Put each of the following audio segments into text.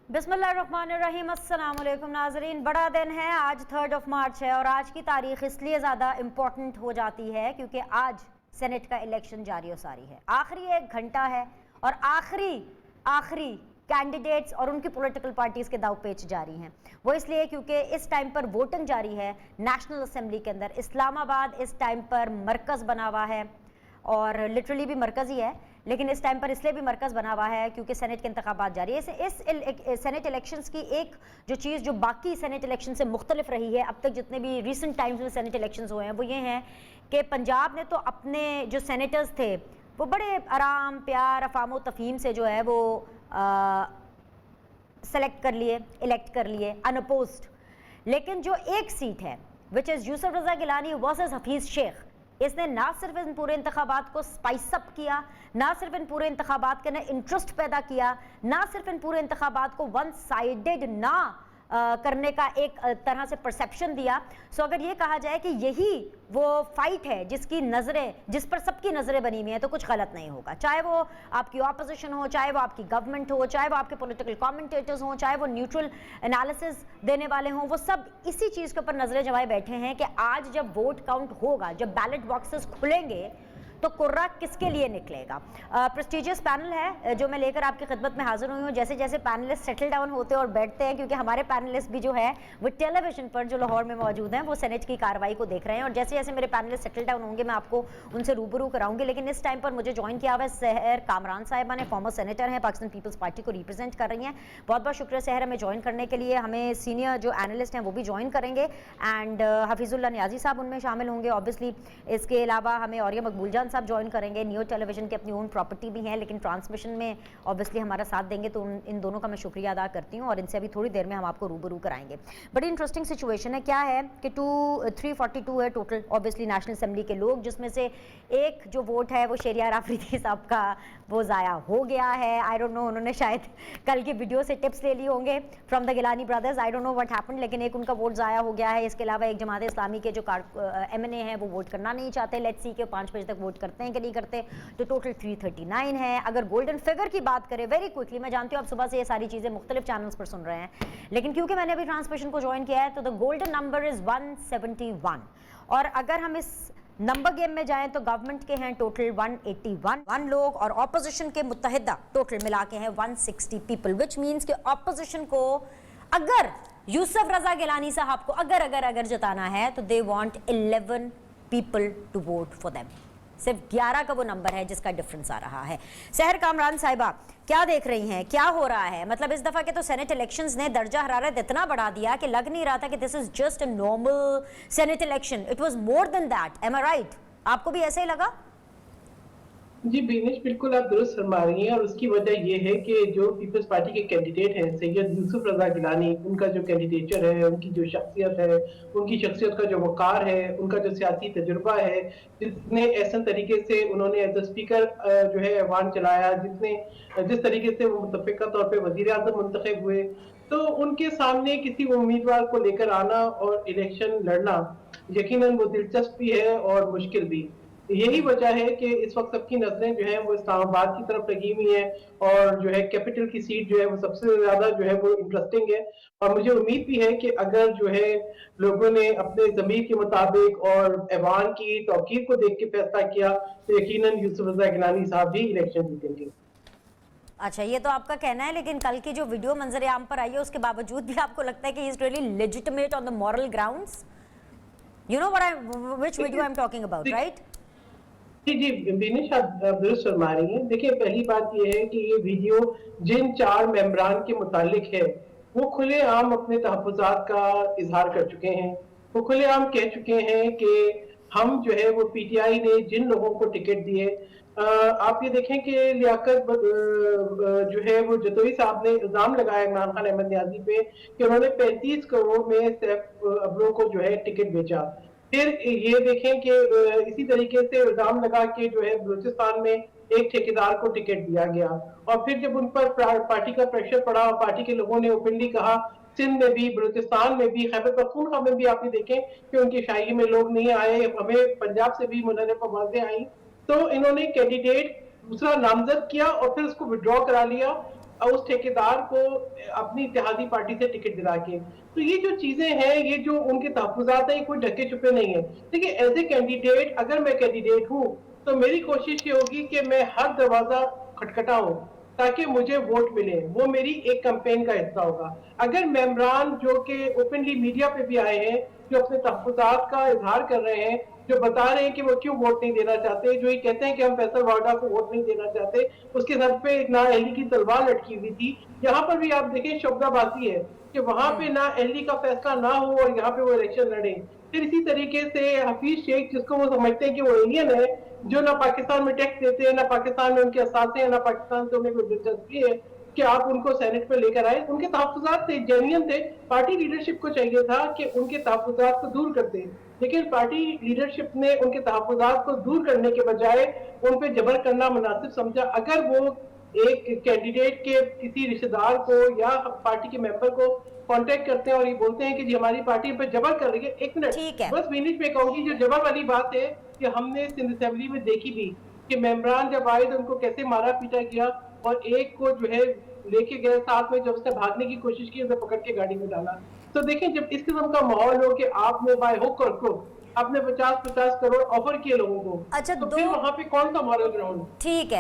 बिस्मिल्लाहिर्रहमानिर्रहीम। अस्सलाम वालेकुम नाज़रीन। बड़ा दिन है, आज 3 मार्च है और आज की तारीख़ इसलिए ज़्यादा इम्पॉर्टेंट हो जाती है क्योंकि आज सेनेट का इलेक्शन जारी और सारी है। आखिरी 1 घंटा है और आखिरी कैंडिडेट्स और उनकी पॉलिटिकल पार्टीज़ के दाव पेच जारी हैं। वो इसलिए क्योंकि इस टाइम पर वोटिंग जारी है नेशनल असम्बली के अंदर। इस्लामाबाद इस टाइम पर मरकज़ बना हुआ है और लिटरली भी मरकज़ ही है, लेकिन इस टाइम पर इसलिए भी मरकज़ बना हुआ है क्योंकि सेनेट के इंतखाबात जारी है। इस सेनेट इलेक्शंस की एक जो चीज़ जो बाकी सेनेट इलेक्शन से मुख्तलिफ रही है अब तक जितने भी रिसेंट टाइम्स में सेनेट इलेक्शंस हुए हैं वो ये हैं कि पंजाब ने तो अपने जो सेनेटर्स थे वो बड़े आराम प्यार अफाम तफ़हीम से जो है वो सेलेक्ट कर लिए, इलेक्ट कर लिए अनअपोज्ड। लेकिन जो एक सीट है which is Yousuf Raza Gilani versus Hafeez Shaikh, इसने ना सिर्फ इन पूरे इंतखाबात को स्पाइस अप किया, ना सिर्फ इन पूरे इंतखाबात के अंदर इंटरेस्ट पैदा किया, ना सिर्फ इन पूरे इंतखाबात को वन साइडेड ना करने का एक तरह से परसेप्शन दिया। सो अगर ये कहा जाए कि यही वो फाइट है जिस पर सबकी नज़रें बनी हुई हैं तो कुछ गलत नहीं होगा। चाहे वो आपकी ऑपोजिशन हो, चाहे वो आपकी गवर्नमेंट हो, चाहे वो आपके पॉलिटिकल कमेंटेटर्स हों, चाहे वो न्यूट्रल एनालिसिस देने वाले हों, वो सब इसी चीज़ के ऊपर नज़रें जमाए बैठे हैं कि आज जब वोट काउंट होगा, जब बैलेट बॉक्सेस खुलेंगे तो कुर्रा किसके लिए निकलेगा। प्रेस्टिजियस पैनल है जो मैं लेकर आपकी खिदमत में हाजिर हुई हूँ। जैसे जैसे पैनलिस्ट सेटल डाउन होते और बैठते हैं, क्योंकि हमारे पैनलिस्ट भी जो है वो टेलीविजन पर जो लाहौर में मौजूद हैं वो सेनेट की कार्रवाई को देख रहे हैं, और जैसे जैसे मेरे पैनलिस्ट सेटल डाउन होंगे मैं आपको उनसे रूबरू कराऊंगी। लेकिन इस टाइम पर मुझे ज्वाइन किया हुआ है सहर कामरान साहिबा ने, फॉर्मर सेनेटर हैं, पाकिस्तान पीपल्स पार्टी को रिप्रेजेंट कर रही हैं। बहुत बहुत शुक्रिया सहर हमें ज्वाइन करने के लिए। हमें सीनियर जो एनालिस्ट हैं वो भी ज्वाइन करेंगे एंड हफीज़ुल्लाह नियाजी साहब उनमें शामिल होंगे ऑब्वियसली। इसके अलावा हमें औरिया मकबूल जान साहब ज्वाइन करेंगे। न्यू टेलीविजन की अपनी ओन प्रॉपर्टी भी है लेकिन ट्रांसमिशन में ऑब्वियसली हमारा साथ देंगे, तो इन दोनों का मैं शुक्रिया अदा करती हूँ और इनसे अभी थोड़ी देर में हम आपको रूबरू कराएंगे। बड़ी इंटरेस्टिंग सिचुएशन है। क्या है कि 342 है टोटल ऑब्वियसली नेशनल असेंबली के लोग, जिसमें से एक जो वोट है वो शहरियार आफरीदी साहब का वो ज़ाया हो गया है। आई डोंट नो, उन्होंने शायद कल की वीडियो से टिप्स ले ली होंगे from the Gilani brothers. I don't know what happened, लेकिन एक उनका वोट ज़ाया हो गया है। इसके अलावा एक जमात इस्लामी के जो MNA हैं वो वोट करना नहीं चाहते। लेट्स सी के 5 बजे तक वोट करते हैं कि नहीं करते। तो टोटल 339 है। अगर गोल्डन फिगर की बात करें वेरी क्विकली, मैं जानती हूँ आप सुबह से ये सारी चीज़ें मुख्तलिफ चैनल्स पर सुन रहे हैं, लेकिन क्योंकि मैंने अभी ट्रांसमिशन को ज्वाइन किया है तो द गोल्डन नंबर इज़ 171। और अगर हम इस नंबर गेम में जाएं तो गवर्नमेंट के हैं टोटल 181 लोग और ऑपोजिशन के मुत्तहिदा टोटल मिला के हैं 160 पीपल, विच मीन्स कि ऑपोजिशन को अगर यूसुफ रजा गिलानी साहब को अगर जताना है तो they want 11 people to vote for them. सिर्फ 11 का वो नंबर है जिसका डिफरेंस आ रहा है। सहर कामरान साहिबा क्या देख रही हैं, क्या हो रहा है? मतलब इस दफ़ा के तो सेनेट इलेक्शंस ने दर्जा हरारत इतना बढ़ा दिया कि लग नहीं रहा था कि this is just a normal senate election, it was more than that. Am I right? आपको भी ऐसे ही लगा? जी बीनेश, बिल्कुल आप दुरुस्त फरमा रही हैं और उसकी वजह ये है कि जो पीपल्स पार्टी के कैंडिडेट हैं सैयद यूसुफ रजा गिलानी, उनका जो कैंडिडेचर है, उनकी जो शख्सियत है, उनकी शख्सियत का जो वक़ार है, उनका जो सियासी तजुर्बा है, जितने ऐसा तरीके से उन्होंने एज अ स्पीकर जो है ऐवान चलाया, जिस तरीके से वो मुतफ़िक़ा तौर पे वज़ीर-ए-आज़म मुंतखब हुए, तो उनके सामने किसी उम्मीदवार को लेकर आना और इलेक्शन लड़ना यकीनन वो दिलचस्प भी है और मुश्किल भी। यही वजह है कि इस वक्त सबकी नजरें जो है वो इस्लामाबाद की तरफ लगी हुई हैं और जो है कैपिटल की सीट जो है वो सबसे ज्यादा जो है वो इंटरेस्टिंग है। और मुझे उम्मीद भी है कि अगर जो है लोगों ने अपने ज़मीर के मुताबिक और ऐवान की तौकीर को देख के फैसला किया तो यकीनन यूसुफ रज़ा गिलानी साहब भी इलेक्शन जीतेंगे। अच्छा, ये तो आपका कहना है, लेकिन कल की जो वीडियो मंजर आम पर आई है उसके बावजूद भी आपको लगता है कि he is really legitimate on the moral grounds? You know which video I am talking about, right? जी बिनेश, आप दुरुस्त फरमा रही हैं। देखिए, पहली बात ये है कि ये वीडियो जिन 4 मेंबरान के मुतालिक है वो खुलेआम अपने तहफ़्फ़ुज़ात का इजहार कर चुके हैं। वो खुलेआम कह चुके हैं कि हम जो है वो PTI ने जिन लोगों को टिकट दिए, आप ये देखें कि लियाकत जो है वो जतोई साहब ने इल्ज़ाम लगाया इमरान खान अहमद न्याज़ी पे कि उन्होंने 35 करोड़ में सैफ अब्रो को जो है टिकट बेचा। फिर ये देखें कि इसी तरीके से इल्जाम लगा के जो है बलूचिस्तान में एक ठेकेदार को टिकट दिया गया, और फिर जब उन पर पार्टी का प्रेशर पड़ा और पार्टी के लोगों ने ओपनली कहा, सिंध में भी, बलूचिस्तान में भी, खैबर पख्तूनख्वा में भी आप ये देखें कि उनकी शाही में लोग नहीं आए, हमें पंजाब से भी मुनर्रफ आवाजें आई, तो इन्होंने कैंडिडेट दूसरा नामजद किया और फिर उसको विड्रॉ करा लिया। उस ठेकेदार को अपनी इत्तेहादी पार्टी से टिकट दिला के। तो ये जो चीजें हैं, ये जो उनके तहफ्फुज़ात हैं, ये कोई ढके छुपे नहीं है। देखिए एज ए कैंडिडेट, अगर मैं कैंडिडेट हूँ तो मेरी कोशिश ये होगी कि मैं हर दरवाजा खटखटाऊं ताकि मुझे वोट मिले। वो मेरी एक कैंपेन का हिस्सा होगा। अगर मेंबरान जो कि ओपनली मीडिया पे भी आए हैं, जो अपने तहफ्फुज़ात का इजहार कर रहे हैं, जो बता रहे हैं कि वो क्यों वोट नहीं देना चाहते, जो ये कहते हैं कि हम फैसल वाडा को वोट नहीं देना चाहते, उसके सर पे एक नाअहली की तलवार लटकी हुई थी। यहाँ पर भी आप देखें शब्दाबाजी है कि वहां पे नाअहली का फैसला ना हो और यहाँ पे वो इलेक्शन लड़े। फिर इसी तरीके से हफीज शेख, जिसको वो समझते हैं कि वो एलियन है, जो ना पाकिस्तान में टैक्स देते हैं, ना पाकिस्तान में उनके असासे हैं, ना पाकिस्तान से उन्हें कोई दिलचस्पी है कि आप उनको सेनेट पे लेकर आए। उनके तहफ्फुज़ात थे, जेन्युइन थे। पार्टी लीडरशिप को चाहिए था कि उनके तहफ्फुज़ात को दूर कर दें, लेकिन पार्टी लीडरशिप ने उनके तहफ्फुज़ात को दूर करने के बजाय उन पे जबर करना मुनासिब समझा। अगर वो एक कैंडिडेट के किसी रिश्तेदार को या पार्टी के मेंबर को कांटेक्ट करते हैं और ये बोलते हैं कि जी हमारी पार्टी पे जबर कर रही है, एक मिनट बस फिनिश पे कहूंगी, जो जबर वाली बात है कि हमने सिंध असेंबली में देखी भी कि मेंबरान जब आए तो उनको कैसे मारा पीटा गया और एक को जो है लेके गए साथ में, जब उसने भागने की कोशिश की उसे पकड़ के गाड़ी में डाला। तो देखें, जब इस किस्म का माहौल हो कि आपने बाय हुक और क्रुक आपने 50-50 करोड़ ऑफर किए लोगों को, अच्छा, तो फिर वहाँ पे कौन सा मॉरल ग्राउंड? ठीक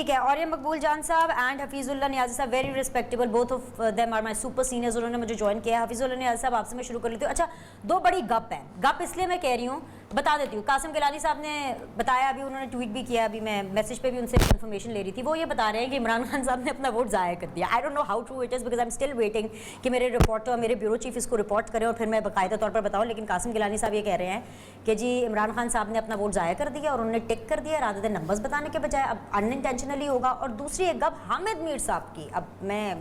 है। और ये मकबूल जान साहब and Hafeezullah Niazi sahab, very respectable, both of them are my super seniors, उन्होंने मुझे ज्वाइन किया है। हफीजुल्लाह नियाज़ी साहब, आपसे मैं शुरू कर लेती हूँ। अच्छा, दो बड़ी गप है, गप इसलिए मैं कह रही हूँ, बता देती हूँ। कासिम गिलानी साहब ने बताया, अभी उन्होंने ट्वीट भी किया, अभी मैं मैसेज पे भी उनसे इन्फॉर्मेशन ले रही थी। वो ये बता रहे हैं कि इमरान खान साहब ने अपना वोट ज़ाया कर दिया। आई don't know how true it is, because I am still waiting कि मेरे रिपोर्टर, मेरे ब्यूरो चीफ इसको रिपोर्ट करें और फिर मैं बाकायदा तौर पर बताऊँ। लेकिन कासिम गिलानी साहब ये कह रहे हैं कि जी इमरान खान साहब ने अपना वोट ज़ाया कर दिया और उन्होंने टिक कर दिया, रादर देन नंबर्स बताने के बजाय। अब अनइंटेंशनली होगा। और दूसरी एक गप हामिद मीर साहब की, अब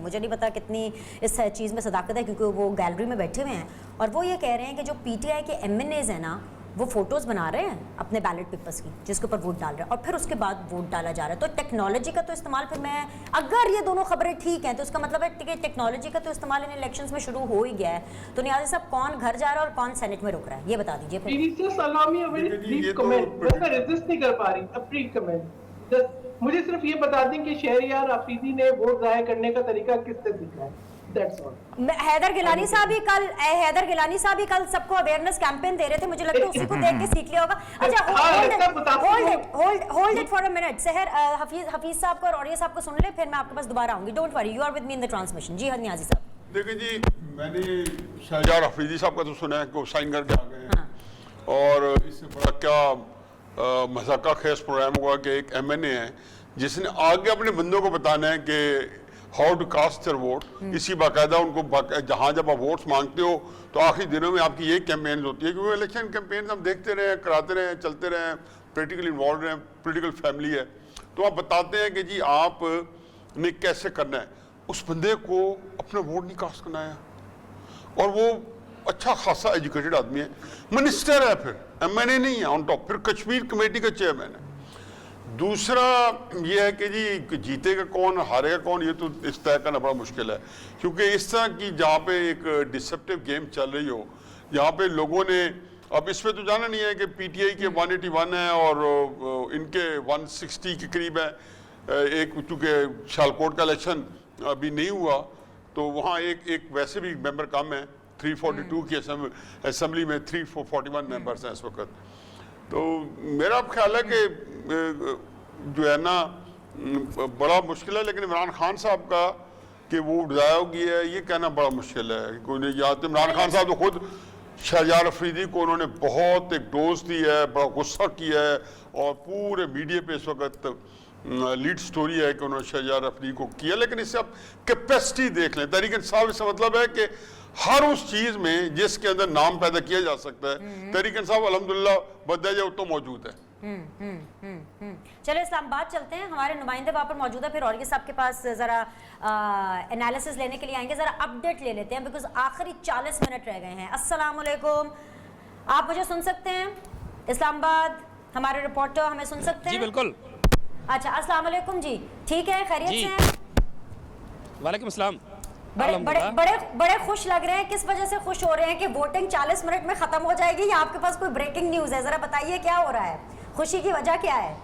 मुझे नहीं पता कितनी इस चीज़ में सदाकत है, क्योंकि वो गैलरी में बैठे हुए हैं, और वो ये कह रहे हैं कि जो पीटीआई के एमएनएज हैं ना, वो फोटोज़ बना रहे हैं अपने बैलेट पेपर्स की, जिसके ऊपर वोट डाल रहे हैं, और फिर उसके बाद वोट डाला जा रहा है। तो टेक्नोलॉजी का तो इस्तेमाल, फिर मैं, अगर ये दोनों खबरें ठीक हैं तो इसका मतलब है कि टेक्नोलॉजी का तो इस्तेमाल इन इलेक्शंस में शुरू हो ही गया है। तो नियाज़ी साहब, कौन घर जा रहा है और कौन सेनेट में रुक रहा है, ये बता दीजिए फिर। मुझे सिर्फ ये बता दें कि शहरियार अफरीदी ने वोट जाया करने का तरीका किससे सीखा है? हैदर गिलानी साहब ही कल सबको अवेयरनेस कैंपेन दे रहे थे, मुझे लगता है उसी को देख के सीख लिया होगा। अच्छा, hold it for a minute. सहर, हफीज साहब को और औरिया साहब को सुन ले, फिर मैं आपके पास दोबारा आऊंगी। Don't worry, you are with me in the transmission. जी हाँ नियाज़ी साहब। देखिए जी, मैंने शहजाद अफरीदी साहब का तो सुना है कि वो साइन करके आ गए हैं, और इससे बड़ा क्या मजाका खेज प्रोग्राम हुआ कि एक एमएनए है जिसने आगे अपने बंदों को बताना है कि how to cast your vote. इसी बाकायदा उनको जहाँ जब आप वोट्स मांगते हो तो आखिरी दिनों में आपकी यही कैंपेन होती है, क्योंकि इलेक्शन कैंपेन हम देखते रहे, कराते रहे, चलते रहे, पोलिटिकली इन्वॉल्व रहे, पोलिटिकल फैमिली है, तो आप बताते हैं कि जी आप ने कैसे करना है। उस बंदे को अपना वोट नहीं कास्ट करना है, और वो अच्छा खासा एजुकेटेड आदमी है, मिनिस्टर है, फिर एमएनए नहीं है ऑन टॉप, फिर कश्मीर कमेटी का चेयरमैन है। दूसरा ये है कि जी जीतेगा कौन हारेगा कौन, ये तो इस तय करना बड़ा मुश्किल है, क्योंकि इस तरह की जहाँ पे एक डिसेप्टिव गेम चल रही हो, यहाँ पे लोगों ने, अब इस पे तो जाना नहीं है कि पीटीआई के 181 है और इनके 160 के करीब है। एक चूँकि सियालकोट का इलेक्शन अभी नहीं हुआ तो वहाँ एक वैसे भी मेंबर कम है, 342 की असेंबली में 341 मेंबर्स हैं इस वक्त। तो मेरा ख्याल है कि जो है ना बड़ा मुश्किल है, लेकिन इमरान खान साहब का कि वो ज़ाया हो गया है ये कहना बड़ा मुश्किल है। या तो इमरान खान साहब तो खुद शहजाद अफरीदी को उन्होंने बहुत एक डोज दी है, बड़ा गुस्सा किया है, और पूरे मीडिया पे इस वक्त लीड स्टोरी है कि उन्होंने शहजाद अफरीदी को किया। लेकिन इससे आप कैपेसिटी देख लें, तहरीक इंसाफ, इसका मतलब है कि हर उस चीज में जिसके अंदर नाम पैदा किया जा सकता है, तहरीक इंसाफ अल्हम्दुलिल्लाह बदला जाए तो मौजूद है। चलो इस्लामाबाद चलते हैं, हमारे नुमाइंदे वहाँ पर मौजूद है, फिर और ये साहब के पास ज़रा एनालिसिस लेने के लिए आएंगे, ज़रा अपडेट ले लेते हैं, बिकॉज आखिरी 40 मिनट रह गए हैं। अस्सलाम वालेकुम, आप मुझे सुन सकते हैं? इस्लामाबाद हमारे रिपोर्टर हमें सुन सकते हैं? जी बिल्कुल। अच्छा, अस्सलाम वालेकुम जी, ठीक है, खैरियत से हैं? वालेकुम अस्सलाम। बड़े खुश लग रहे हैं, किस वजह से खुश हो रहे हैं कि वोटिंग 40 मिनट में खत्म हो जाएगी, या आपके पास कोई ब्रेकिंग न्यूज़ है? ज़रा बताइए क्या हो रहा है, खुशी की वजह क्या है?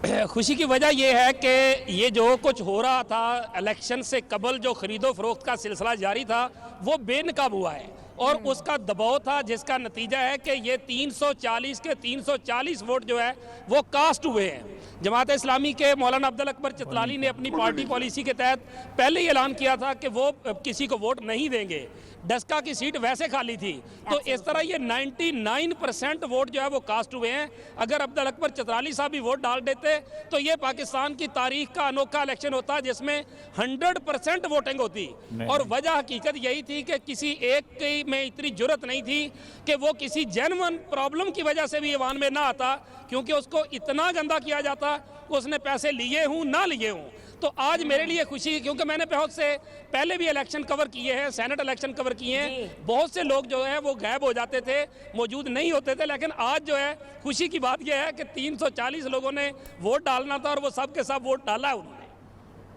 खुशी की वजह यह है कि ये जो कुछ हो रहा था इलेक्शन से कबल, जो खरीदो फरोख्त का सिलसिला जारी था, वो बेनकाब हुआ है और उसका दबाव था, जिसका नतीजा है कि ये 340 के 340 वोट जो है वो कास्ट हुए हैं। जमात इस्लामी के मौलाना अब्दुल अकबर चतलाली ने अपनी पार्टी पॉलिसी के तहत पहले ही ऐलान किया था कि वो किसी को वोट नहीं देंगे। डस्का की सीट वैसे खाली थी, तो इस तरह ये 99% वोट जो है वो कास्ट हुए हैं। अगर अब्दुल अकबर चतराली साहब भी वोट डाल देते तो ये पाकिस्तान की तारीख का अनोखा इलेक्शन होता जिसमें 100% वोटिंग होती। और वजह हकीकत यही थी कि किसी एक की में इतनी जुर्रत नहीं थी कि वो किसी जेन्युइन प्रॉब्लम की वजह से भी ईवान में ना आता, क्योंकि उसको इतना गंदा किया जाता उसने पैसे लिए हूँ ना लिए हूँ। तो आज मेरे लिए खुशी, क्योंकि मैंने बहुत से पहले भी इलेक्शन कवर किए हैं, सेनेट इलेक्शन कवर किए हैं, बहुत से लोग जो है वो गायब हो जाते थे, मौजूद नहीं होते थे, लेकिन आज जो है खुशी की बात यह है कि 340 लोगों ने वोट डालना था और वो सब के सब वोट डाला है उन्होंने।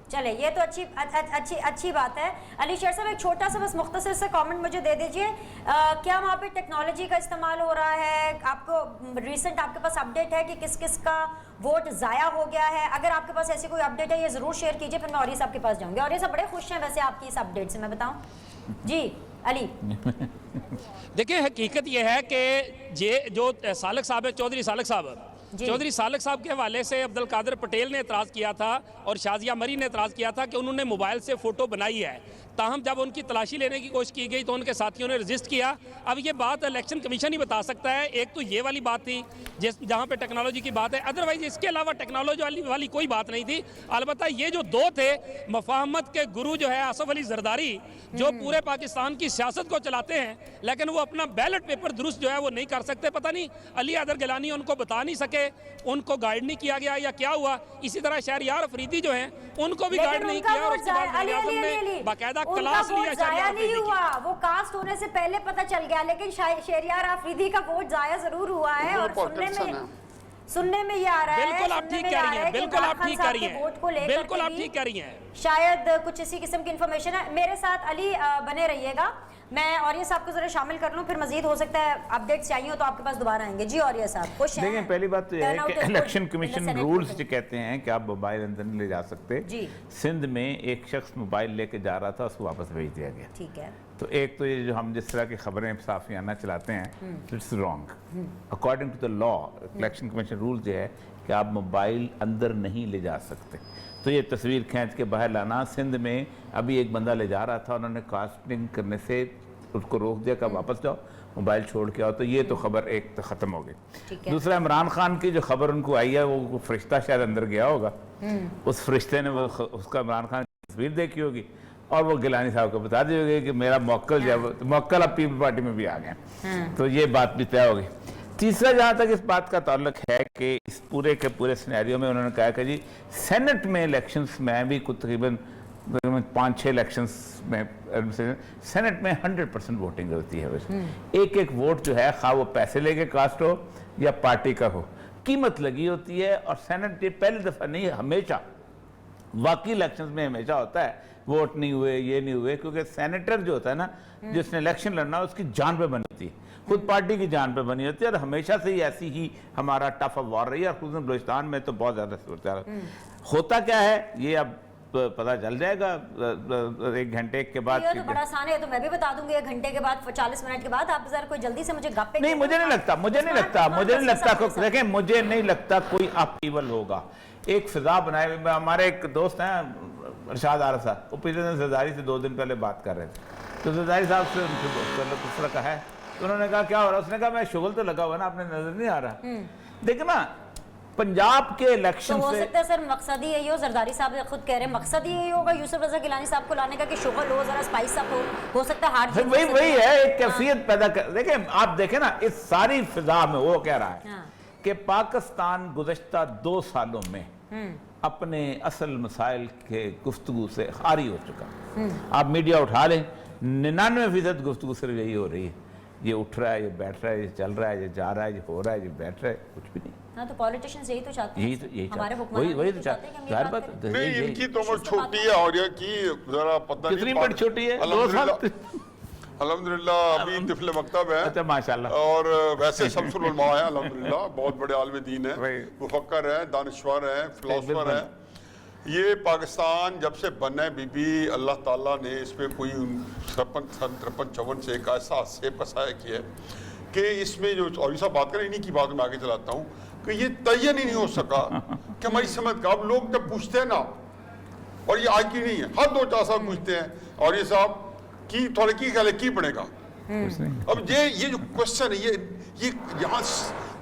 चले, ये तो अच्छी बात है। अली शेर साहब, एक छोटा सा बस मुख्तसर से कमेंट मुझे दे दीजिए, क्या वहाँ पे टेक्नोलॉजी का इस्तेमाल हो रहा है? आपको रिसेंट आपके पास अपडेट है कि किस किस का वोट ज़ाया हो गया है? अगर आपके पास ऐसी कोई अपडेट है ये ज़रूर शेयर कीजिए, फिर मैं औरिया साहब के पास जाऊँगी। औरिया साहब बड़े खुश हैं वैसे आपकी इस अपडेट से, मैं बताऊँ जी। अली देखिए, हकीकत ये है कि ये जो सालक साहब है, चौधरी सालक साहब के हवाले से अब्दुल कादिर पटेल ने एतराज़ किया था और शाजिया मरी ने एतराज़ किया था कि उन्होंने मोबाइल से फ़ोटो बनाई है। ताहम जब उनकी तलाशी लेने की कोशिश की गई तो उनके साथियों ने रजिस्ट किया। अब ये बात इलेक्शन कमीशन ही बता सकता है। एक तो ये वाली बात थी जहाँ पे टेक्नोलॉजी की बात है, अदरवाइज इसके अलावा टेक्नोलॉजी वाली कोई बात नहीं थी। अलबत्ता ये जो दो थे, मफाहमत के गुरु जो है आसफ अली जरदारी, जो पूरे पाकिस्तान की सियासत को चलाते हैं, लेकिन वो अपना बैलेट पेपर दुरुस्त जो है वो नहीं कर सकते। पता नहीं अली हैदर गिलानी उनको बता नहीं सके, उनको गाइड नहीं किया गया या क्या हुआ। इसी तरह शहरियार अफरीदी जो हैं उनको भी गाइड नहीं किया और उसके बाद बाकायदा क्लास लिया। जाया नहीं हुआ, वो कास्ट होने से पहले पता चल गया, लेकिन शहरियार अफरीदी का वोट जाया जरूर हुआ है। और सुनने में ये आ रहा है, बिल्कुल आप ठीक कह रही हैं, बिल्कुल आप ठीक कह रही हैं, बिल्कुल आप ठीक कह रही हैं। शायद कुछ इसी किस्म की इन्फॉर्मेशन है। मेरे साथ अली बने रहिएगा, मैं औरिया साहब को जरा शामिल कर लूं, फिर मजीद हो सकता है अपडेट्स चाहिए हो तो आपके पास दोबारा आएंगे। जी औरिया साहब, खुश हैं? देखिए, पहली बात तो यह है कि इलेक्शन कमीशन रूल्स जो कहते हैं कि आप मोबाइल अंदर नहीं ले जा सकते। सिंध में एक शख्स मोबाइल लेके जा रहा था, उसको वापस भेज दिया गया। ठीक है, तो एक तो ये जो हम जिस तरह की खबरें साफियाना चलाते हैं, it's wrong. According to the law, election commission rule ये है कि आप मोबाइल अंदर नहीं ले जा सकते। तो ये तस्वीर खींच के बाहर लाना, सिंध में अभी एक बंदा ले जा रहा था, उन्होंने कास्टिंग करने से उसको रोक दिया कि वापस जाओ, मोबाइल छोड़ के आओ। तो ये तो खबर एक तो ख़त्म हो गई। दूसरा, इमरान खान की जो खबर उनको आई है, वो फरिश्ता शायद अंदर गया होगा, उस फरिश्ते ने उसका इमरान खान की तस्वीर देखी होगी और वो गिलानी साहब को बता दी होगी कि मेरा मौक्कल जो है, मौक्कल अब पीपल पार्टी में भी आ गए। तो ये बात भी तय हो गई। तीसरा, जहाँ तक इस बात का ताल्लुक है कि इस पूरे के पूरे सिनेरियो में उन्होंने कहा कि जी सेनेट में इलेक्शंस में भी कुछ तकरीबन 5-6 इलेक्शंस में सेनेट में 100% वोटिंग होती है। वैसे एक एक वोट जो है, खा वो पैसे लेके कास्ट हो या पार्टी का हो, कीमत लगी होती है। और सेनेट ये पहली दफ़ा नहीं, हमेशा वाकई इलेक्शंस में हमेशा होता है वोट नहीं हुए, ये नहीं हुए, क्योंकि सेनेटर जो होता है ना, जिसने इलेक्शन लड़ना उसकी जान पे बनी होती है, खुद पार्टी की जान पे बनी होती है। और हमेशा से ही ऐसी ही हमारा टफ ऑफ वॉर रही है। और बलूचिस्तान में तो बहुत ज़्यादा सूरत होता क्या है ये अब पता चल जाएगा 1 घंटे के बाद। ये तो बड़ा आसान है, तो मैं भी बता दूंगी 1 घंटे के बाद, 40 मिनट के बाद। आप जरा कोई जल्दी से मुझे गप्पे नहीं, मुझे नहीं लगता देखें, मुझे नहीं लगता कोई अपीवल होगा। एक फिजा बनाए, हमारे एक दोस्त हैं अरशाद आरा साहब, वो पिछले दिन जरदारी से 2 दिन पहले बात कर रहे थे, तो जरदारी साहब से किस तरह का है, तो उन्होंने कहा क्या हो रहा है? उसने कहा मैं शुगल तो लगा हुआ ना, आपने नजर नहीं आ रहा। देखना पंजाब के इलेक्शन तो हो से सकता है सर मकसद ही यही हो, जरदारी साहब खुद कह रहे हैं मकसद ही यही होगा यूसुफ रजा गिलानी साहब को लाने का कि शुगल हो, जरा स्पाइस अप हो सकता है हार जीत। वही है, एक कैफियत पैदा कर। देखें, आप देखें ना, इस सारी फिजा में वो कह रहा है कि पाकिस्तान गुज़श्ता 2 सालों में अपने असल मसाइल के गुफ्तगू से खारी हो चुका। आप मीडिया उठा लें, 99% गुफ्तगू सिर्फ यही हो रही है, ये उठ रहा है, ये बैठ रहा है, ये चल रहा है, ये जा रहा है, ये हो रहा है, ये बैठ रहा है, कुछ भी नहीं। हाँ, तो पॉलिटिशियंस यही तो चाहते हैं, यही हमारे वही तो चाहते हैं। जाहिर बात नहीं, इनकी तो उम्र छोटी है और ये की जरा पता नहीं कितनी बड़ी छोटी है, 2 साल। अल्हम्दुलिल्लाह अभी तिफल मकतब है। अच्छा माशाल्लाह। और वैसे शम्सुल उलमा है अल्हम्दुलिल्लाह, बहुत बड़े आलिम दीन है, मुफक्कर है, दानिश्वर है, फिलोसफर है। ये पाकिस्तान जब से बना है बीबी, अल्लाह ताला ने इस पर कोई 53-54 से एक ऐसा सेब का साया किया है कि इसमें जो और साहब बात करें, इन्हीं की बात मैं आगे चलाता हूँ कि ये तयन ही नहीं हो सका कि हमारी समझ का। अब लोग जब पूछते हैं ना, और ये आज की नहीं है, हर 2-4 साल पूछते हैं और ये साहब की थोड़े की ख्याल है की बनेगा। अब ये जो क्वेश्चन है, ये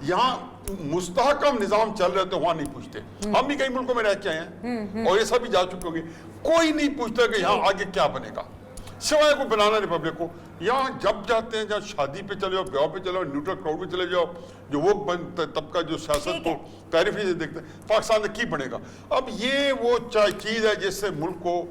यहाँ मुस्तहकम निजाम चल रहे तो वहां नहीं पूछते। हम भी कई मुल्कों में रह के आए हैं और ये सब भी जा चुके होंगे, कोई नहीं पूछता कि यहाँ आगे क्या बनेगा, सिवाय को बनाना रिपब्लिक को। यहाँ जब जाते हैं, जहाँ शादी पे चले जाओ, ब्याह पे चले जाओ, न्यूट्रल क्राउड पे चले जाओ, जो वो तबका जो सियासत को तारीफी से देखते हैं, पाकिस्तान में की बनेगा। अब ये वो चीज़ है जिससे मुल्क को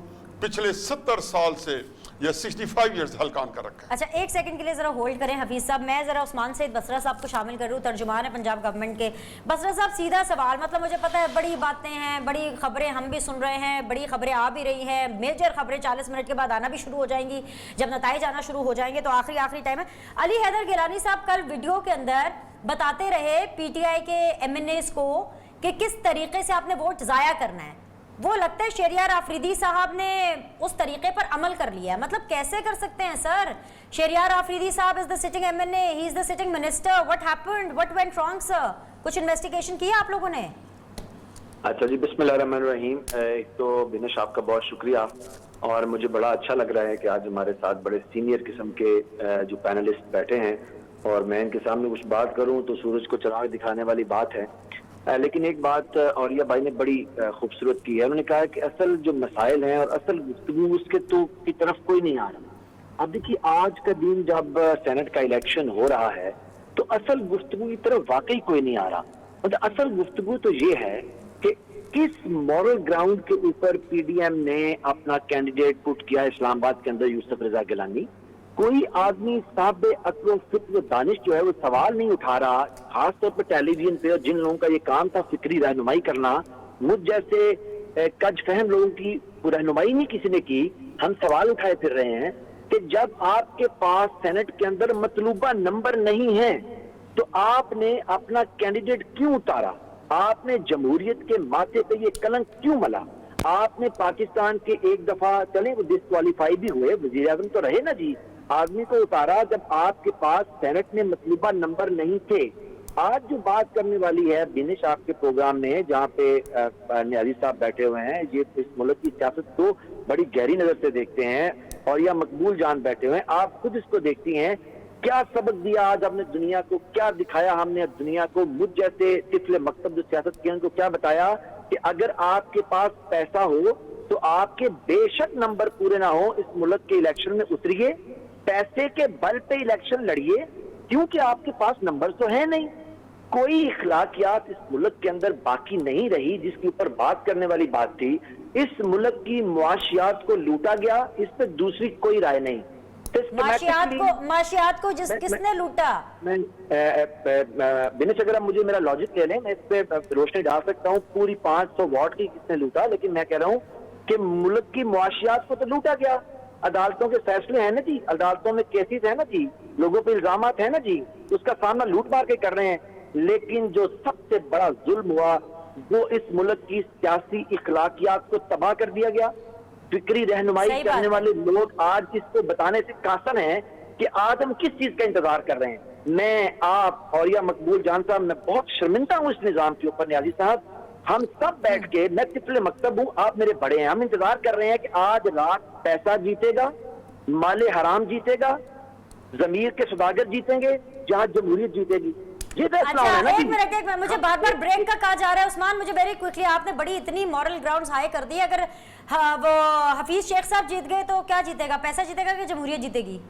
पिछले 70 साल से या 65 ईयर्स हलकान कर रखा है। अच्छा, एक सेकंड के लिए जरा होल्ड करें हफीज साहब, मैं जरा उस्मान सईद बसरा साहब को शामिल कर रही हूँ, तर्जुमान है पंजाब गवर्नमेंट के। बसरा साहब, सीधा सवाल, मतलब मुझे पता है बड़ी बातें हैं, बड़ी खबरें हम भी सुन रहे हैं, बड़ी खबरें आ भी रही हैं, मेजर खबरें 40 मिनट के बाद आना भी शुरू हो जाएंगी, जब नताइज आना शुरू हो जाएंगे तो आखिरी टाइम है। अली हैदर गिलानी साहब कल वीडियो के अंदर बताते रहे PTI के MNAs को कि किस तरीके से आपने वोट ज़ाया करना है। वो लगता है शहरियार आफरीदी साहब ने उस तरीके पर अमल कर लिया है। मतलब कैसे कर सकते हैं सर? शहरियार आफरीदी साहब is the sitting MNA, he is the sitting minister, what happened, what went wrong sir? कुछ इन्वेस्टिगेशन किया आप लोगों ने? अच्छा जी, बिस्मिल्लाहिर्रहमानिर्रहीम। एक तो बिनेश आपका बहुत शुक्रिया, और मुझे बड़ा अच्छा लग रहा है कि आज हमारे साथ बड़े सीनियर किस्म के जो पैनलिस्ट बैठे हैं और मैं इनके सामने कुछ बात करूं तो सूरज को चिराग दिखाने वाली बात है। लेकिन एक बात औरिया भाई ने बड़ी खूबसूरत की है, उन्होंने कहा कि असल जो मसाइल हैं और असल गुफ्तगू उसके तो की तरफ कोई नहीं आ रहा। अब देखिए, आज का दिन जब सेनेट का इलेक्शन हो रहा है तो असल गुफ्तगू की तरफ वाकई कोई नहीं आ रहा। मतलब असल गुफ्तगू तो ये है कि किस मॉरल ग्राउंड के ऊपर PDM ने अपना कैंडिडेट पुट किया इस्लामाबाद के अंदर, यूसुफ रजा गिलानी। कोई आदमी साहब अक्ल फिक्र दानिश जो है वो सवाल नहीं उठा रहा, खासतौर पर टेलीविजन पे, और जिन लोगों का ये काम था फिक्री रहनुमाई करना, मुझ जैसे कज फहम लोगों की रहनुमाई नहीं किसी ने की। हम सवाल उठाए फिर रहे हैं कि जब आपके पास सेनेट के अंदर मतलूबा नंबर नहीं है तो आपने अपना कैंडिडेट क्यों उतारा? आपने जमहूरियत के माथे पे ये कलंक क्यों मला? आपने पाकिस्तान के एक दफा चले वो डिस्क्वालीफाई भी हुए, वजीर आजम तो रहे ना जी, आदमी को उतारा जब आपके पास सेनेट में मतलूबा नंबर नहीं थे। आज जो बात करने वाली है बिनेश आपके प्रोग्राम में, जहाँ पे न्याजी साहब बैठे हुए हैं, ये इस मुल्क की सियासत को बड़ी गहरी नजर से देखते हैं, और यह मकबूल जान बैठे हुए हैं, आप खुद इसको देखती हैं। क्या सबक दिया आज हमने दुनिया को, क्या दिखाया हमने दुनिया को? मुझ जैसे तिफले मकतब जो सियासत के उनको क्या बताया कि अगर आपके पास पैसा हो तो आपके बेशक नंबर पूरे ना हो, इस मुल्क के इलेक्शन में उतरिए, पैसे के बल पे इलेक्शन लड़िए, क्योंकि आपके पास नंबर तो है नहीं। कोई इखलाकियात इस मुल्क के अंदर बाकी नहीं रही जिसके ऊपर बात करने वाली बात थी। इस मुल्क की मुआशियात को लूटा गया, इस पे दूसरी कोई राय नहीं। माशियात को किसने लूटा? बिनेश, अगर आप मुझे मेरा लॉजिक ले लें, मैं इस पे रोशनी डाल सकता हूँ। पूरी 500 वॉट की किसने लूटा, लेकिन मैं कह रहा हूँ कि मुल्क की मुआशियात को तो लूटा गया। अदालतों के फैसले हैं ना जी, अदालतों में केसेस है ना जी, लोगों पे इल्जामात है ना जी, उसका सामना लूट मार के कर रहे हैं। लेकिन जो सबसे बड़ा जुल्म हुआ वो इस मुल्क की सियासी इखलाकियात को तबाह कर दिया गया। फिक्री रहनुमाई करने वाले लोग आज इसको बताने से कासन हैं कि आज हम किस चीज का इंतजार कर रहे हैं। मैं, आप और या मकबूल जान साहब, मैं बहुत शर्मिंदा हूँ इस निजाम के ऊपर। न्याजी साहब, हम सब बैठ के, मैं तिफले मकतब हूँ, आप मेरे बड़े हैं, हम इंतजार कर रहे हैं कि आज रात पैसा जीतेगा, माले हराम जीतेगा, जमीर के सौदागर जीतेंगे, जहाँ जमहूरियत जीतेगी। अच्छा, एक मिनट, मुझे बार बार ब्रेक का कहा जा रहा है। उस्मान, मुझे वेरी क्विकली, आपने बड़ी इतनी मॉरल ग्राउंड्स हाई कर दी, अगर वो हफीज शेख साहब जीत गए तो क्या जीतेगा? पैसा जीतेगा कि जमहूरियत जीतेगी?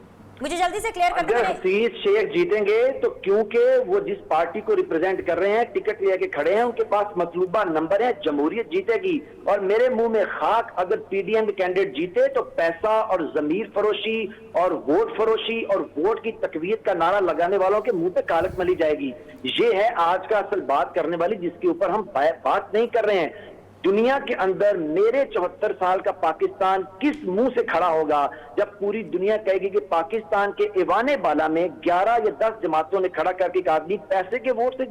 मुझे जल्दी से क्लियर कर दीजिए। अगर हफीज शेख जीतेंगे तो क्योंकि वो जिस पार्टी को रिप्रेजेंट कर रहे हैं, टिकट लेके खड़े हैं, उनके पास मतलूबा नंबर है, जमहूरियत जीतेगी। और मेरे मुंह में खाक, अगर PDM के कैंडिडेट जीते तो पैसा और जमीर फरोशी और वोट फरोशी और वोट की तकवीयत का नारा लगाने वालों के मुंह पे कालक मली जाएगी। ये है आज का असल बात करने वाली, जिसके ऊपर हम बात नहीं कर रहे हैं। دنیا کے اندر میرے 74 سال کا پاکستان کس منہ سے کھڑا ہوگا جب پوری دنیا کہے گی کہ پاکستان کے ایوان بالا میں 11 یا 10 جماعتوں نے کھڑا کر کے ایک آدمی پیسے کے ووٹ سے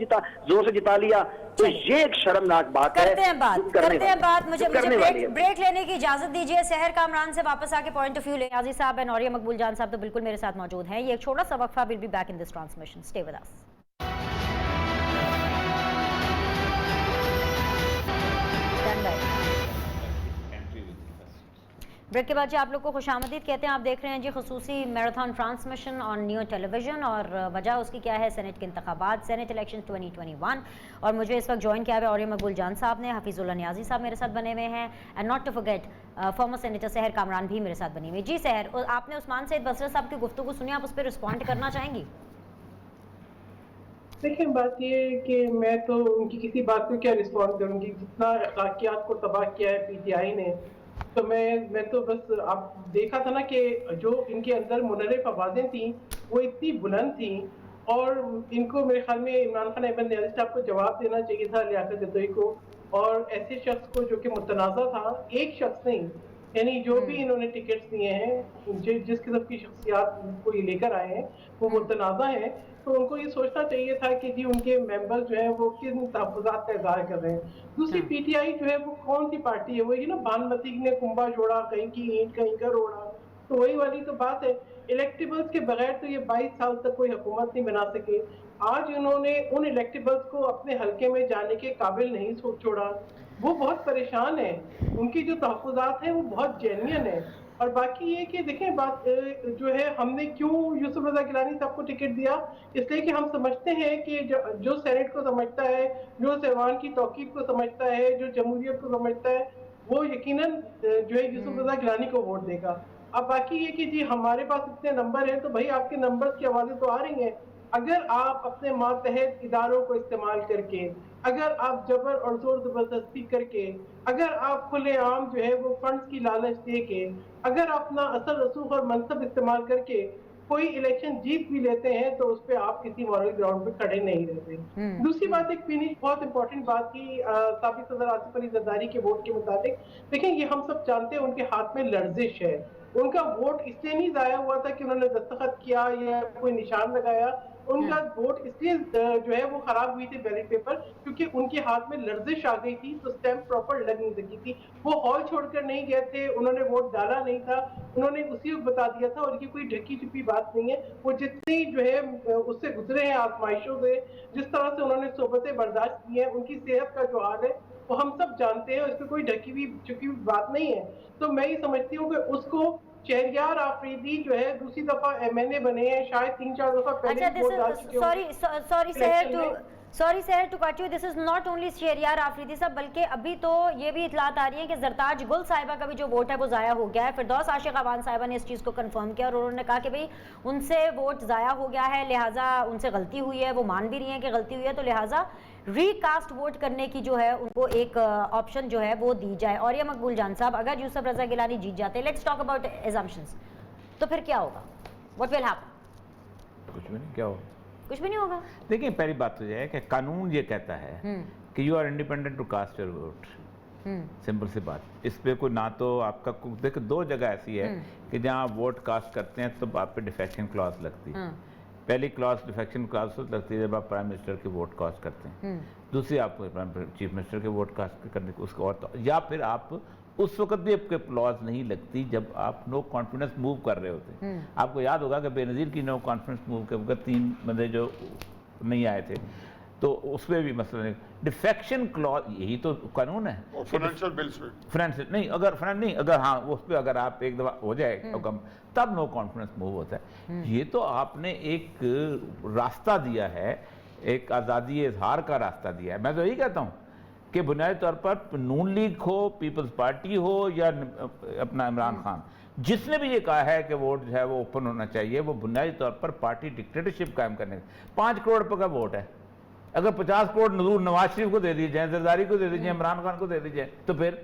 زور سے جتا لیا؟ تو یہ ایک شرمناک بات ہے. کرتے ہیں بات. مجھے بریک لینے کی اجازت دیجیے. سحر کامران سے واپس آ کے پوائنٹ آف ویو لیں. عزیز صاحب اینڈ عوریہ مقبول جان صاحب تو بالکل میرے ساتھ موجود ہیں. یہ ایک چھوٹا سا وقفہ. Will be back in this transmission. Stay with us. Break کے بعد جی آپ لوگ کو خوش آمدید کہتے ہیں. آپ دیکھ رہے ہیں جی خصوصی marathon transmission on Neo television. اور وجہ اس کی کیا ہے؟ سینٹ کے انتخابات, سینٹ الیکشن 2021. اور مجھے اس وقت جوائن کیا ہے عوریہ مقبول جان صاحب نے. حفیظ اللہ نیازی صاحب میرے ساتھ بنے ہوئے ہیں. And not to forget former senator Sehar Kamran بھی میرے ساتھ بنی ہوئی. جی سحر, آپ نے عثمان سید بصری صاحب کی گفتگو سنی, آپ اس پہ رسپونڈ کرنا چاہیں گی؟ دیکھیں بات یہ ہے کہ میں تو ان کی کسی بات کو کیا رسپونڈ کروں گی. جتنا اخلاقیات کو تباہ کیا ہے پی ٹی آئی نے, تو میں تو بس آپ دیکھا تھا نا کہ جو ان کے اندر منحرف آوازیں تھیں وہ اتنی بلند تھیں, اور ان کو میرے خیال میں عمران خان احمد نیازی صاحب کو جواب دینا چاہیے تھا, لیاقت جدوئی کو, اور ایسے شخص کو جو کہ متنازع تھا. ایک شخص نہیں, یعنی جو بھی انہوں نے ٹکٹس دیے ہیں, جس قسم کی شخصیات کو یہ لے کر آئے ہیں وہ متنازع ہیں. تو ان کو یہ سوچنا چاہیے تھا کہ جی ان کے ممبر جو ہیں وہ کن تحفظات کا اظہار کر رہے ہیں. دوسری پی ٹی آئی جو ہے وہ کون سی پارٹی ہے؟ وہ یہ نا بانمتی نے کنبا جوڑا, کہیں کی اینٹ کہیں کا روڑا, تو وہی والی تو بات ہے. الیکٹیبلز کے بغیر تو یہ 22 سال تک کوئی حکومت نہیں بنا سکے. آج انہوں نے ان الیکٹیبلز کو اپنے حلقے میں جانے کے قابل نہیں چھوڑا. وہ بہت پریشان ہیں, ان کی جو تحفظات ہیں وہ بہت جینوین ہیں. اور باقی یہ کہ دیکھیں بات جو ہے, ہم نے کیوں یوسف رضا گیلانی صاحب کو ٹکٹ دیا؟ اس لیے کہ ہم سمجھتے ہیں کہ جو سینٹ کو سمجھتا ہے, جو ایوان کی توقیف کو سمجھتا ہے, جو جمہوریت کو سمجھتا ہے, وہ یقیناً جو ہے یوسف رضا گیلانی کو ووٹ دے گا. اب باقی یہ کہ جی ہمارے پاس اتنے نمبر ہیں, تو بھائی آپ کے نمبرز کی آوازیں تو آ رہی ہیں. اگر آپ اپنے ماتحت اداروں کو استعمال کر کے, اگر آپ جبر اور زور زبردستی کر کے, اگر آپ کھلے عام جو ہے وہ فنڈز کی لالچ دے کے, اگر آپ اپنا اثر رسوخ اور منصب استعمال کر کے کوئی الیکشن جیت بھی لیتے ہیں, تو اس پہ آپ کسی مورل گراؤنڈ پہ کھڑے نہیں رہتے. دوسری بات, ایک فینش بہت امپورٹنٹ بات کی سابق صدر آصف علی زرداری کے ووٹ کے متعلق. دیکھیں یہ ہم سب جانتے ہیں ان کے ہاتھ میں لرزش ہے. ان کا ووٹ اس لیے نہیں ضائع ہوا تھا کہ انہوں نے دستخط کیا یا کوئی نشان لگایا. ان کا ووٹ اس لیے جو ہے وہ خراب ہوئی تھی بیلٹ پیپر, کیونکہ ان کے ہاتھ میں لرزش آ گئی تھی, تو اسٹیمپ پراپر لگ نہیں سکی تھی. وہ ہال چھوڑ کر نہیں گئے تھے, انہوں نے ووٹ ڈالا نہیں تھا, انہوں نے اسی وقت بتا دیا تھا. اور یہ کوئی ڈھکی چھپی بات نہیں ہے. وہ جتنی جو ہے اس سے گزرے ہیں آزمائشوں سے, جس طرح سے انہوں نے صحبتیں برداشت کی ہیں, ان کی صحت کا جو حال ہے وہ ہم سب جانتے ہیں. اس میں کوئی ڈھکی ہوئی چھپی ہوئی بات نہیں ہے. تو میں یہ سمجھتی ہوں کہ اس کو شہریار آفریدی جو ہے دوسری دفعہ ایم این اے بنے ہیں, شاید 3-4 دفعہ پہلے ووٹ ڈال چکے ہوں. Sorry Sehar to cut you, this is not only Shehryar Afridi sahab, بلکہ ابھی تو یہ بھی اطلاعات آ رہی ہیں کہ زرتاج گل صاحبہ کا بھی جو ووٹ ہے وہ ضائع ہو گیا ہے. فردوس عاشق عوان صاحبہ نے اس چیز کو کنفرم کیا, اور انہوں نے کہا کہ بھئی ان سے ووٹ ضائع ہو گیا ہے, لہٰذا ان سے غلطی ہوئی ہے, وہ مان بھی رہی ہیں کہ غلطی ہوئی ہے, تو لہٰذا ری کاسٹ ووٹ کرنے کی جو ہے ان کو ایک آپشن جو ہے وہ دی جائے. اور یہ مقبول جان صاحب, اگر یوسف رضا گیلانی جیت جاتے ہیں, لیٹس ٹاک اباؤٹ assumptions, تو پھر کیا ہوگا؟ what will happen؟ کچھ بھی نہیں. کیا ہوگا؟ کچھ بھی نہیں ہوگا. دیکھیں پہلی بات تو یہ ہے کہ قانون یہ کہتا ہے کہ you are independent to cast your vote. Simple سی بات. اس پہ کوئی نہ تو آپ کا دیکھو, 2 جگہ ایسی ہے کہ جہاں آپ ووٹ کاسٹ کرتے ہیں تو آپ پہ ڈیفیکشن کلاس لگتی ہے. پہلی کلاس ڈیفیکشن کلاس لگتی ہے جب آپ پرائم منسٹر کے ووٹ کاسٹ کرتے ہیں. دوسری آپ کو چیف منسٹر کے ووٹ کاسٹ کرنے کو اس کو, اور یا پھر آپ اس وقت بھی آپ کے کلاس نہیں لگتی جب آپ نو کانفیڈنس موو کر رہے ہوتے ہیں. آپ کو یاد ہوگا کہ بے نظیر کی نو کانفیڈنس موو کے وقت 3 بندے جو نہیں آئے تھے, تو اس میں بھی مسئلہ نہیں. ڈیفیکشن کلاس یہی تو قانون ہے. فائنینشیل بلز میں فائنینشیل نہیں, اگر فرینڈ نہیں, اگر ہاں اس پہ اگر آپ ایک دفعہ ہو جائے حکم, تب نو کانفیڈنس موو ہوتا ہے. یہ تو آپ نے ایک راستہ دیا ہے, ایک آزادی اظہار کا راستہ دیا ہے. میں تو یہی کہتا ہوں کہ بنیادی طور پر نون لیگ ہو, پیپلز پارٹی ہو, یا اپنا عمران خان, جس نے بھی یہ کہا ہے کہ ووٹ جو ہے وہ اوپن ہونا چاہیے, وہ بنیادی طور پر پارٹی ڈکٹیٹرشپ قائم کرنے. 5 کروڑ روپے کا ووٹ ہے, اگر 50 کروڑ نواز شریف کو دے دی جائیں, زرداری کو دے دی جائیں, عمران خان کو دے دی جائیں, تو پھر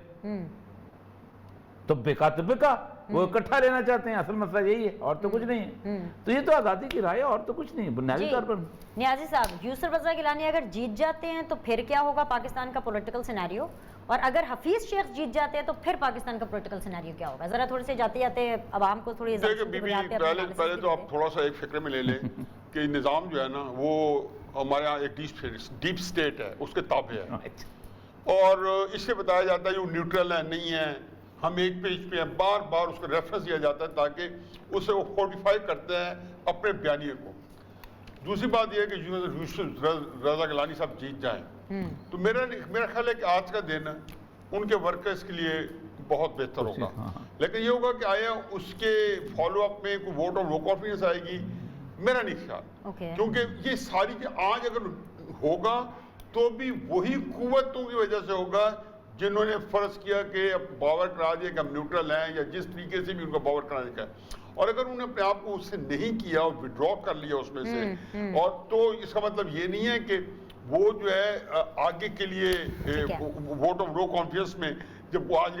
تو بکا تو بکا. وہ اکٹھا لینا چاہتے ہیں, اصل مسئلہ یہی ہے, اور تو کچھ نہیں ہے. تو یہ تو آزادی کی رائے ہے, اور تو کچھ نہیں. بنیادی طور پر نیازی صاحب, یوسف رضا گیلانی اگر جیت جاتے ہیں تو پھر کیا ہوگا پاکستان کا پولیٹیکل سینیریو؟ اور اگر حفیظ شیخ جیت جاتے ہیں تو پھر پاکستان کا پولیٹیکل سینیریو کیا ہوگا؟ ذرا تھوڑے سے جاتے جاتے عوام کو تھوڑی پہلے تو آپ تھوڑا سا ایک فکر میں لے لیں کہ نظام جو ہے نا وہ ہمارے یہاں ایک ڈیپ سٹیٹ ہے، اس کے تابع ہے، اور اس سے بتایا جاتا ہے جو نیوٹرل ہے نہیں ہے، ہم ایک پیج پہ ہیں، بار بار اس کا ریفرنس دیا جاتا ہے تاکہ اسے وہ فورٹیفائی کرتے ہیں اپنے بیانیے کو۔ دوسری بات یہ ہے کہ یوسف رضا گیلانی صاحب جیت جائیں تو میرا خیال ہے کہ آج کا دن ان کے ورکرز کے لیے بہت بہتر ہوگا، لیکن یہ ہوگا کہ آیا اس کے فالو اپ میں کوئی ووٹ اور نو کانفیڈنس آئے گی، میرا نہیں خیال، کیونکہ یہ ساری آج اگر ہوگا تو بھی وہی قوتوں کی وجہ سے ہوگا جنہوں نے فرض کیا کہ باور کرا دیا کہ ہم نیوٹرل ہیں، یا جس طریقے سے بھی ان کا باور کرانے کا ہے، اور اگر انہوں نے اپنے آپ کو اس سے نہیں کیا اور وڈرا کر لیا اس میں سے، اور تو اس کا مطلب یہ نہیں ہے کہ وہ جو ہے آگے کے لیے ووٹ آف نو کانفیڈنس میں جب وہ آج